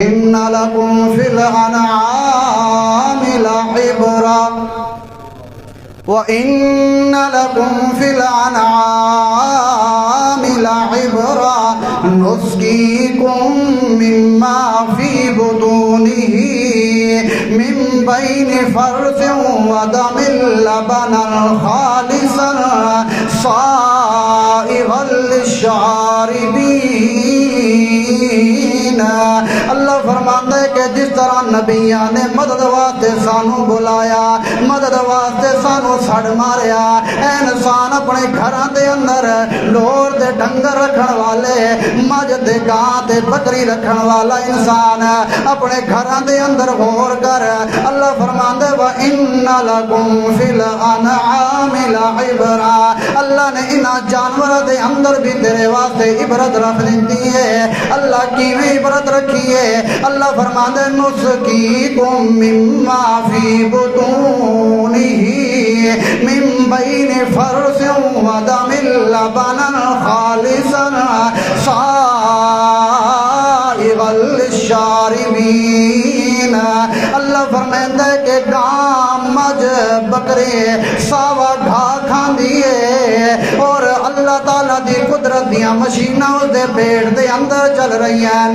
إن لكم في الأنعام لعبرة وإن لكم في الأنعام لعبرة نسقيكم مما في بطونه من بين فرث ودم لبنا خالصا صائغا للشاربين. اللہ فرماتا ہے کہ جس طرح نبیاں نے مدد واسطے سانو بلایا، مدد واسطے سانو سڑ ماریا، اے انسان اپنے گھراں دے اندر لور دے ڈنگر رکھن والے، مجھ دے گاں تے بکری رکھن والا انسان اپنے گھراں دے اندر غور کر. اللہ فرماتا ہے وَإِنَّ لَكُمْ فِي الْأَنْعَامِ لَعِبْرَةً، اللہ نے انہاں جانوراں دے اندر بھی تیرے واسطے عبرت رکھ دی ہے. اللہ کیویں عبرت رکھی ہے؟ اللہ فرماتا ہے نسقیکم مما فی بطونہ من بین فرث ودم لبنا خالصا صائغا للشاربین. اللہ فرماتا ہے کہ گاں مجھ بکرے ساوا گھا کھاندی ہے اور اللہ تعالیٰ دی قدرت دیاں مشیناں اس دے پیٹ دے اندر چل رہی ہیں.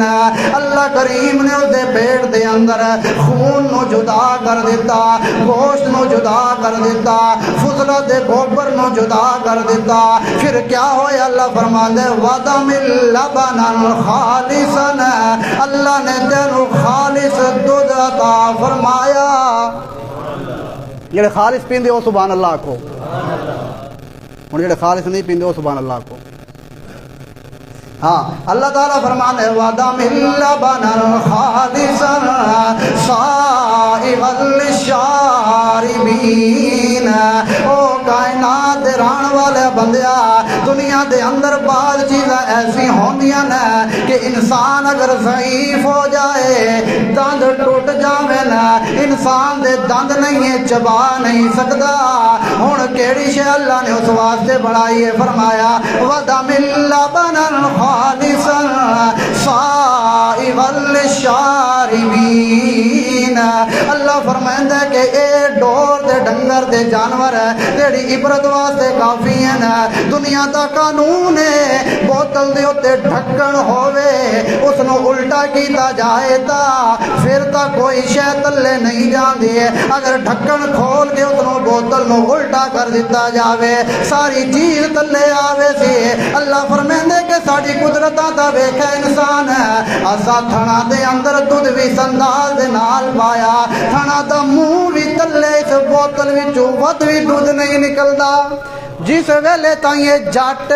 اللہ کریم نے اس دے پیٹ دے اندر خون نو جدا کر دیتا، گوشت نو جدا کر دیتا، فضلہ دے گوبر نو جدا کر دیتا. پھر کیا ہویا؟ اللہ فرماندے وَدَمِ لَبَنًا خَالِصًا، اللہ نے تینو خالص دودھ عطا فرمایا. جڑے خالص پیندے ہو سبحان اللہ کو، اور جڑے خالص نہیں پیندے ہو سبحان اللہ کو. ہاں اللہ تعالیٰ فرمانے وَدَمِ لَبَنًا خَالِصًا صَائِغًا لِلشَّارِبِينَ. او کائنات دے رہن والے بندیا، دنیا دے اندر بعض چیزیں ایسی ہوندیاں نا کہ انسان اگر ضعیف ہو جائے، دند ٹوٹ جاوے نا، انسان دے دند نہیں ہے، چبا نہیں سکتا. ہن کیڑی شے اللہ نے اس واسطے بنائی ہے؟ فرمایا وَدَمِ لَبَنًا خالصا صائغا للشاربین. اللہ فرمائندا ہے کہ اے ڈور دے ڈنگر دے جانور تیری عبرت واسطے کافی ہیں. دنیا دا قانون ہے بوتل دے اوتے ڈھکن ہووے، اس نو الٹا کیتا جائے تا پھر تا کوئی شے تلے نہیں جاندی ہے. اگر ڈھکن کھول کے اس نو بوتل نو الٹا کر دیتا جاوے ساری چیز تلے آوے سی. اللہ فرمائندا ہے کہ ساڈی قدرتاں دا ویکھا انسان ہے، اسا تھنا دے اندر دودھ بھی سندال دے نال پایا، تھنا دا منہ بھی تلے اس بوتل وچوں ود بھی دودھ نہیں نکلدا. جس ویلے تائیں جٹ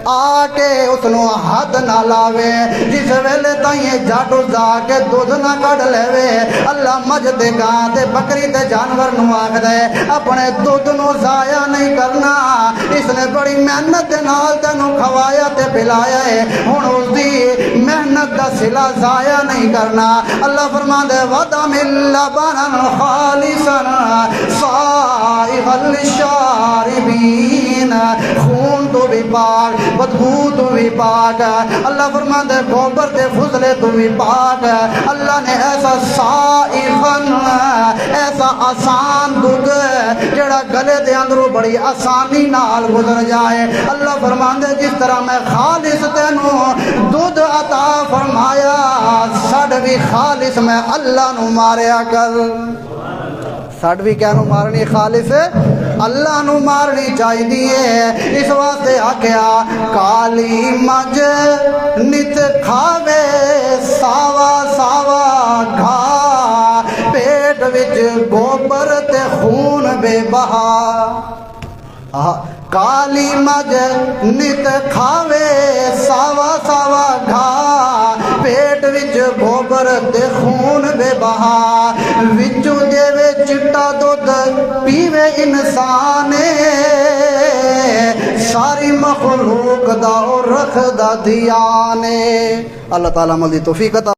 آ کے اس نو حد نہ لاوے، جس ویلے تائیں جٹ جا کے دودھ نہ کڈ لے، اللہ مجھ دے گاں تے بکری تے جانور نو آکھدا ہے اپنے دودھ نو ضائع نہیں کرنا. اس نے بڑی محنت دے نال تینوں کھوایا تے پلایا ہے، ہن اس دی محنت دا صلہ ضائع نہیں کرنا. اللہ فرماندا ہے وَدَمِ لَبَنًا خَالِصًا صَائِغًا لِلشَّارِبِينَ. خون تو بھی پاک، بدبو تو بھی پاک، اللہ فرماتا ہے گوبر دے فضلے تو بھی پاک. اللہ نے ایسا صائغاً، ایسا آسان دودھ جڑا گلے دے اندروں بڑی آسانی نال گزر جائے. اللہ فرماتا ہے جس طرح میں خالص تینوں دودھ عطا فرمایا، سڈ بھی خالص میں اللہ نو ماریا کر. سڈ بھی کیا نو مارنی؟ خالص اللہ نو مارنی چاہیے. اس واسطے آکھیا کالی مجھ نت کھاوے ساوا ساوا گھا، پیٹ وچ گوبر تے خون بے بہا. کالی مجھ نت کھاوے ساوا ساوا گھا، پیٹ وچ گوبر تے خون بے بہا. وچوں دیوے چٹا دودھ پیوے انسان، ساری مخلوق دا رکھ دا دیانے. اللہ تعالیٰ مزید توفیق عطا